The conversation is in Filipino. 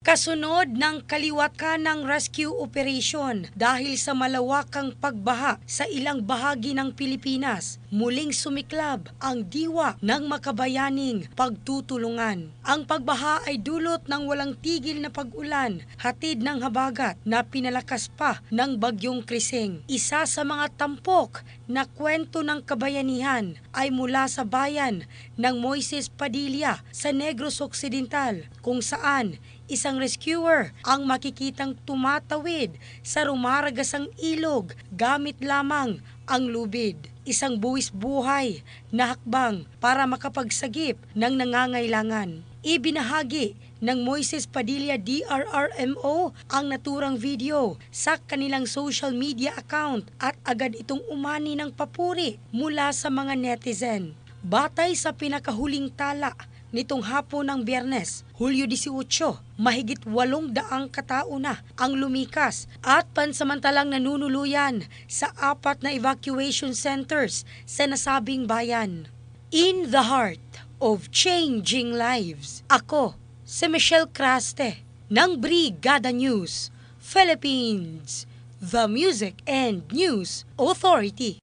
Kasunod ng kaliwat ng rescue operation dahil sa malawakang pagbaha sa ilang bahagi ng Pilipinas, muling sumiklab ang diwa ng makabayaning pagtutulungan. Ang pagbaha ay dulot ng walang tigil na pag-ulan, hatid ng habagat na pinalakas pa ng bagyong Krising. Isa sa mga tampok na kwento ng kabayanihan ay mula sa bayan ng Moises Padilla sa Negros Occidental, kung saan isang rescuer ang makikitang tumatawid sa rumaragasang ilog gamit lamang ang lubid. Isang buwis buhay na hakbang para makapagsagip ng nangangailangan. Ibinahagi ng Moises Padilla DRRMO ang naturang video sa kanilang social media account at agad itong umani ng papuri mula sa mga netizen. Batay sa pinakahuling tala nitong hapon ng Biyernes, Hulyo 18, mahigit 800 katao na ang lumikas at pansamantalang nanunuluyan sa 4 na evacuation centers sa nasabing bayan. In the heart of changing lives, ako si Michelle Craste ng Brigada News Philippines, the Music and News Authority.